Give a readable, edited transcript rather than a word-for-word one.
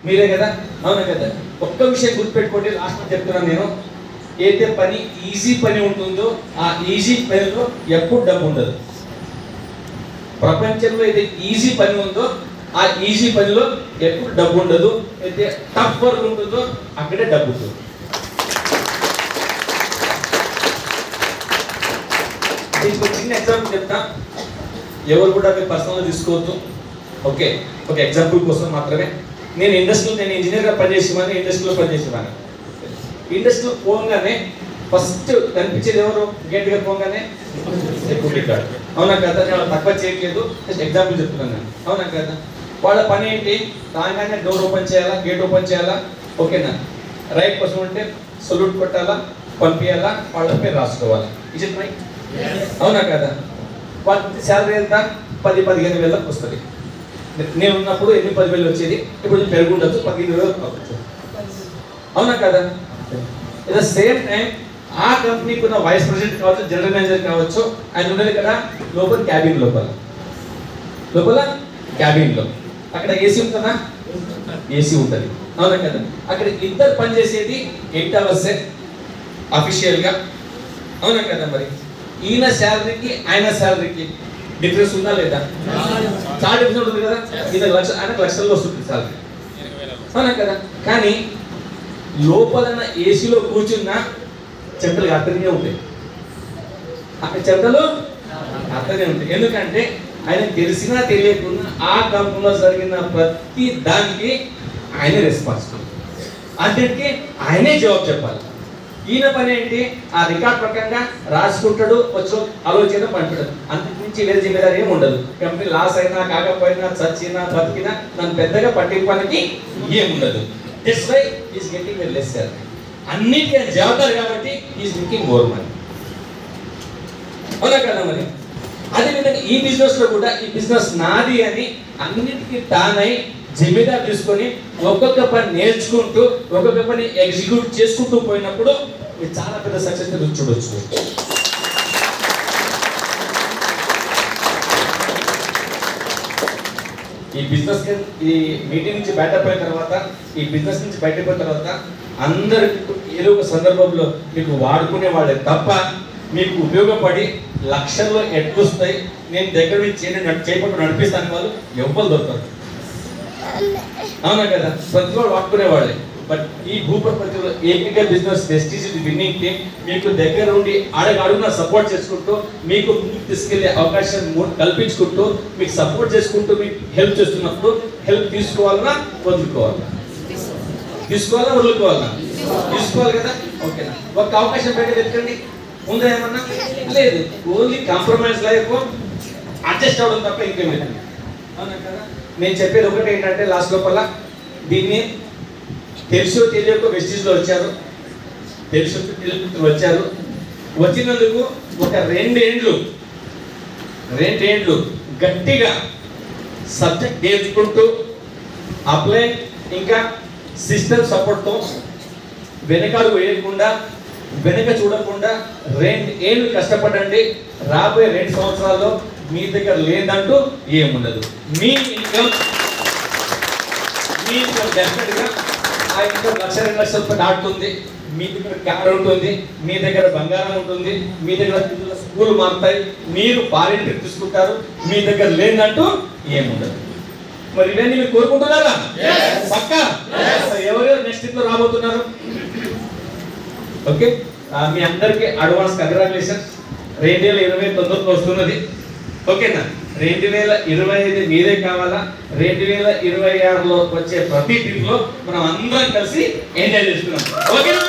మీరే కదా, అవునా కదా? ఒక్క విషయం గుర్తుపెట్టుకోండి, లాస్ట్ చెప్తున్నాను నేను. ఏదైతే పని ఈజీ పని ఉంటుందో ఆ ఈజీ పనిలో ఎప్పుడు డబ్బు ఉండదు. ప్రపంచంలో ఏదైతే ఈజీ పని ఉందో ఆ ఈజీ పనిలో ఎప్పుడు డబ్బు ఉండదు. అయితే టఫ్ వర్క్ ఉంటుందో అక్కడే డబ్బు ఉంటుంది. దీనికి చిన్న ఎగ్జాంపుల్ చెప్తా, ఎవరు కూడా మీరు పర్సనల్గా తీసుకోవద్దు. ఓకే, ఒక ఎగ్జాంపుల్ కోసం మాత్రమే. నేను ఇంజనీర్గా పనిచేసేవాడిని, ఇండస్ట్రీలో పనిచేసేవాడిని. ఇండస్ట్రీలో పోగానే ఫస్ట్ కనిపించేది ఎవరు? గేట్ దగ్గర పోగానే సెక్యూరిటీ గార్డ్, అవునా కదా? నేను తక్కువ చేయట్లేదు, జస్ట్ ఎగ్జాంపుల్ చెప్తున్నాను నేను, అవునా కదా? వాళ్ళ పని ఏంటి? రాగానే డోర్ ఓపెన్ చేయాలా, గేట్ ఓపెన్ చేయాలా, ఓకేనా? రైట్ పర్సన్ ఉంటే సల్యూట్ కొట్టాలా, పంపించాలా, వాళ్ళ పేరు రాసుకోవాలి. Is it right? అవునా కదా? వాళ్ళకి శాలరీ ఎంత? 10-15 వేలకు వస్తుంది. నేను ఉన్నప్పుడు 8-10 వచ్చేది, ఇప్పుడు పెరుగుండొచ్చు, 15,000 కావచ్చు, అవునా కదా? ఎట్ ద సేమ్ టైం ఆ కంపెనీకి ఉన్న వైస్ ప్రెసిడెంట్ కావచ్చు, జనరల్ మేనేజర్ కావచ్చు, ఆయన ఉండేది కదా లోపల క్యాబిన్, లోపల క్యాబిన్లో. అక్కడ ఏసీ ఉంటుందా? ఏసీ ఉంటుంది, అవునా కదా? అక్కడ ఇద్దరు పని చేసేది 8 hours అఫీషియల్గా, అవునా కదా? మరి ఈయన శాలరీకి ఆయన శాలరీకి డిఫరెన్స్ ఉందా లేదా? చాలా డిఫరెన్స్ ఉంటుంది కదా. ఈయన ఆయనకు లక్షల్లో వస్తుంది శాలరీ, అవునా కదా? కానీ లోపల ఏసీలో కూర్చున్న చెమటలు అర్థమే ఉంటాయి, అక్కడ చెమటలు అర్థమే ఉంటాయి. ఎందుకంటే ఆయన తెలిసినా తెలియకుండా ఆ కంపెనీలో జరిగిన ప్రతి దానికి ఆయనే రెస్పాన్సిబుల్, అన్నిటికీ ఆయనే జవాబు చెప్పాలి. ఈయన పని ఏంటి? ఆ రికార్డ్ ప్రకారంగా రాసుకుంటాడు, వచ్చి ఆలోచన పంటాడు, అంతకు మించి వేరే జిమ్మేదారి ఏమి ఉండదు. కంపెనీ లాస్ అయినా కాకపోయినా, చచ్చినా బతికినా నన్ను పెద్దగా పట్టింపడానికి ఏముండదు. That's why he is getting a less salary. అన్నిటికీ ఆయన జవాబుదారు కాబట్టి he is making more money, అవునా కదా? మరి అదేవిధంగా ఈ బిజినెస్ లో కూడా ఈ బిజినెస్ నాది అని అన్నిటికీ తానై జిమ్మేదారు తీసుకొని ఒక్కొక్క పని నేర్చుకుంటూ ఒక్కొక్క పని ఎగ్జిక్యూట్ చేసుకుంటూ పోయినప్పుడు మీరు చాలా పెద్ద సక్సెస్ చూడొచ్చు. ఈ బిజినెస్ ఈ మీటింగ్ నుంచి బయటపోయిన తర్వాత, ఈ బిజినెస్ నుంచి బయటపోయిన తర్వాత అందరికి ఏదో ఒక సందర్భంలో మీకు వాడుకునే వాళ్ళే తప్ప మీకు ఉపయోగపడి లక్షల్లో ఎట్లొస్తాయి, నేను దగ్గర నుంచి చేయకుండా నడిపిస్తాను వాళ్ళు ఎవ్వరు దొరకరు, అవునా కదా? ప్రతి వాళ్ళు వాడుకునే వాళ్ళే. బట్ ఈ భూప్రపంచంలో ఏకైక బిజినెస్ వెస్టీజ్ విన్నింగ్ టీమ్ మీకు దగ్గర ఉండి అడుగున సపోర్ట్ చేసుకుంటూ మీకు ముందుకు తీసుకెళ్లే అవకాశం కల్పించుకుంటూ మీకు సపోర్ట్ చేసుకుంటూ మీకు హెల్ప్ చేస్తున్నప్పుడు హెల్ప్ తీసుకోవాలన్నా వదులుకోవాలా? వదులుకోవాలా? తీసుకోవాలి కదా. ఓకేనా? ఒక అవకాశం బయట వెతకండి, ఉందా ఏమన్నా? లేదు. ఓన్లీ కాంప్రమైజ్ లైఫ్, అడ్జస్ట్ అవ్వడం తప్ప ఇంకేం లేదు, అవునా కదా? నేను చెప్పేది ఒకటి ఏంటంటే లాస్ట్ లోపల దీన్ని తెలుసో తెలియక వెస్టీజ్లో వచ్చారు, తెలుసు వచ్చారు, వచ్చినందుకు ఒక 2 ఏండ్లు గట్టిగా సబ్జెక్ట్ నేర్చుకుంటూ అప్లై ఇంకా సిస్టమ్ సపోర్ట్తో వెనకాడు వేయకుండా వెనక చూడకుండా 2 ఏళ్ళు కష్టపడండి. రాబోయే 2 సంవత్సరాల్లో మీ దగ్గర లేదంటూ ఏముండదు. మీ ఇన్కమ్ డెఫినెట్గా ఆ ఇన్కమ్ 1-2 లక్షల రూపాయలు దాటుతుంది. మీ దగ్గర కార్ ఉంటుంది, మీ దగ్గర బంగారం ఉంటుంది, మీ దగ్గర పిల్లల స్కూల్ మారుతాయి, మీరు ఫారిన్ ట్రిప్ తీసుకుంటారు, మీ దగ్గర లేదంటూ ఏముండదు. మరి ఇవన్నీ మీరు కోరుకుంటున్నారా? పక్కా? ఎవరెవరు నెక్స్ట్ ట్రిప్ లో రాబోతున్నారు? ఓకే, మీ అందరికి అడ్వాన్స్ కంగ్రాచులేషన్స్. 2020 తొందరలో వస్తున్నది, ఓకేనా? 2025 మీరే కావాలా? 2026లో వచ్చే ప్రతి ట్రిప్ లో మనం అందరం కలిసి ఎంజాయ్ చేస్తున్నాం, ఓకేనా?